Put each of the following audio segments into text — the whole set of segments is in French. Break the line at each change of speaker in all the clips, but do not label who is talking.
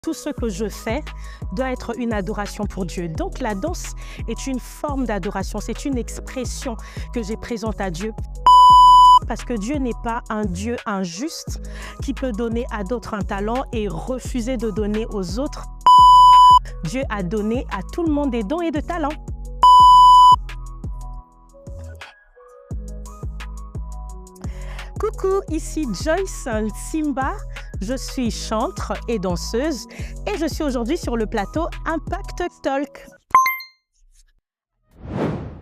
Tout ce que je fais doit être une adoration pour Dieu. Donc la danse est une forme d'adoration, c'est une expression que j'ai présente à Dieu. Parce que Dieu n'est pas un Dieu injuste qui peut donner à d'autres un talent et refuser de donner aux autres. Dieu a donné à tout le monde des dons et de talents. Coucou, ici Joyce Simba. Je suis chantre et danseuse et je suis aujourd'hui sur le plateau Impact Talk.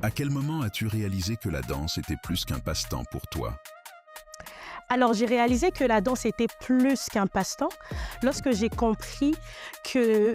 À quel moment as-tu réalisé que la danse était plus qu'un passe-temps pour toi?
Alors, j'ai réalisé que la danse était plus qu'un passe-temps lorsque j'ai compris que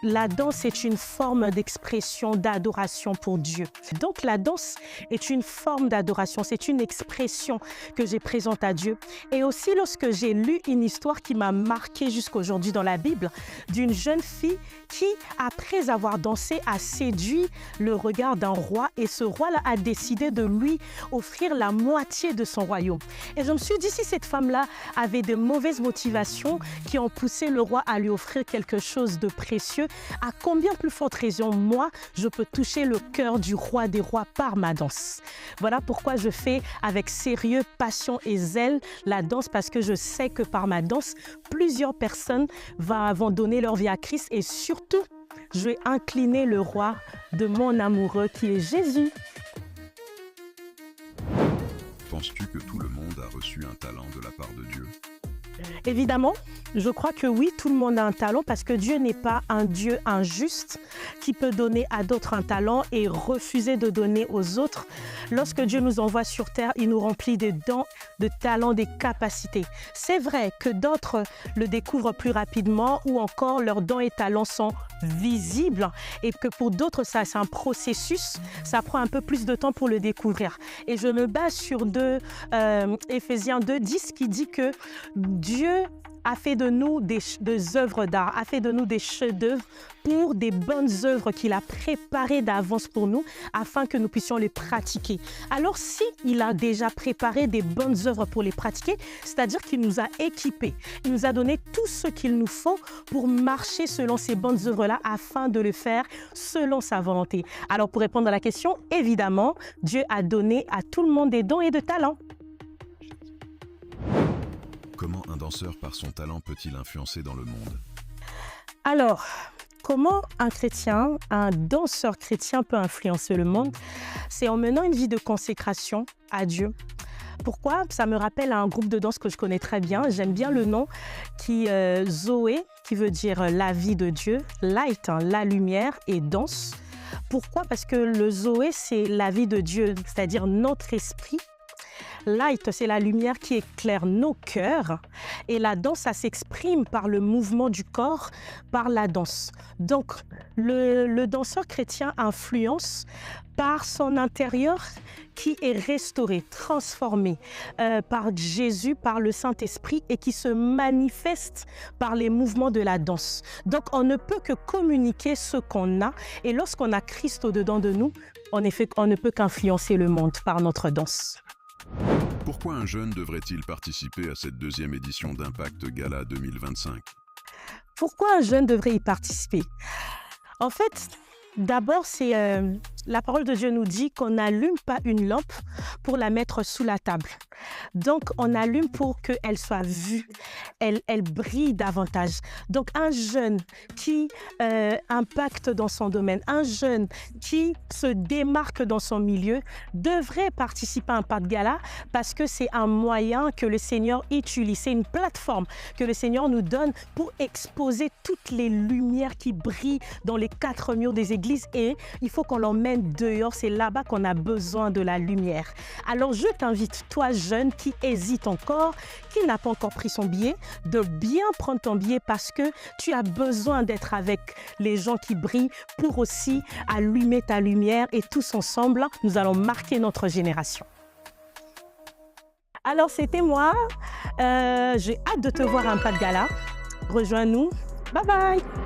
la danse est une forme d'expression, d'adoration pour Dieu. Donc, la danse est une forme d'adoration, c'est une expression que j'ai présente à Dieu. Et aussi, lorsque j'ai lu une histoire qui m'a marquée jusqu'aujourd'hui dans la Bible, d'une jeune fille qui, après avoir dansé, a séduit le regard d'un roi et ce roi-là a décidé de lui offrir la moitié de son royaume. Et je me suis dit, si cette femme-là avait de mauvaises motivations qui ont poussé le roi à lui offrir quelque chose de précieux, à combien plus forte raison, moi, je peux toucher le cœur du roi des rois par ma danse. Voilà pourquoi je fais avec sérieux, passion et zèle la danse, parce que je sais que par ma danse, plusieurs personnes vont donner leur vie à Christ et surtout, je vais incliner le roi de mon amoureux qui est Jésus.
Penses-tu que tout le monde a reçu un talent de la part de Dieu?
Évidemment, je crois que oui, tout le monde a un talent parce que Dieu n'est pas un Dieu injuste qui peut donner à d'autres un talent et refuser de donner aux autres. Lorsque Dieu nous envoie sur terre, il nous remplit des dons, de talents, des capacités. C'est vrai que d'autres le découvrent plus rapidement ou encore leurs dons et talents sont visibles et que pour d'autres, ça c'est un processus, ça prend un peu plus de temps pour le découvrir. Et je me base sur Éphésiens 2:10 qui dit que Dieu a fait de nous des œuvres d'art, a fait de nous des chefs-d'œuvre pour des bonnes œuvres qu'il a préparées d'avance pour nous afin que nous puissions les pratiquer. Alors, si il a déjà préparé des bonnes œuvres pour les pratiquer, c'est-à-dire qu'il nous a équipés, il nous a donné tout ce qu'il nous faut pour marcher selon ces bonnes œuvres-là afin de le faire selon sa volonté. Alors, pour répondre à la question, évidemment, Dieu a donné à tout le monde des dons et de talents.
Comment un danseur par son talent peut-il influencer dans le monde?
Alors, comment un danseur chrétien peut influencer le monde? C'est en menant une vie de consécration à Dieu. Pourquoi? Ça me rappelle un groupe de danse que je connais très bien. J'aime bien le nom qui Zoé, qui veut dire la vie de Dieu, light, la lumière, et danse. Pourquoi? Parce que le Zoé, c'est la vie de Dieu, c'est-à-dire notre esprit. Light, c'est la lumière qui éclaire nos cœurs et la danse, ça s'exprime par le mouvement du corps, par la danse. Donc, le danseur chrétien influence par son intérieur qui est restauré, transformé par Jésus, par le Saint-Esprit et qui se manifeste par les mouvements de la danse. Donc, on ne peut que communiquer ce qu'on a et lorsqu'on a Christ au-dedans de nous, en effet, on ne peut qu'influencer le monde par notre danse.
Pourquoi un jeune devrait-il participer à cette deuxième édition d'Impact Gala 2025?
Pourquoi un jeune devrait y participer? En fait, d'abord, la parole de Dieu nous dit qu'on n'allume pas une lampe pour la mettre sous la table. Donc, on allume pour qu'elle soit vue, elle brille davantage. Donc, un jeune qui impacte dans son domaine, un jeune qui se démarque dans son milieu devrait participer à Impact Gala parce que c'est un moyen que le Seigneur utilise, c'est une plateforme que le Seigneur nous donne pour exposer toutes les lumières qui brillent dans les quatre murs des églises et il faut qu'on l'emmène dehors, c'est là-bas qu'on a besoin de la lumière. Alors je t'invite, toi jeune qui hésite encore, qui n'a pas encore pris son billet, de bien prendre ton billet parce que tu as besoin d'être avec les gens qui brillent pour aussi allumer ta lumière et tous ensemble, nous allons marquer notre génération. Alors c'était moi, j'ai hâte de te voir à Impact Gala. Rejoins-nous, bye bye!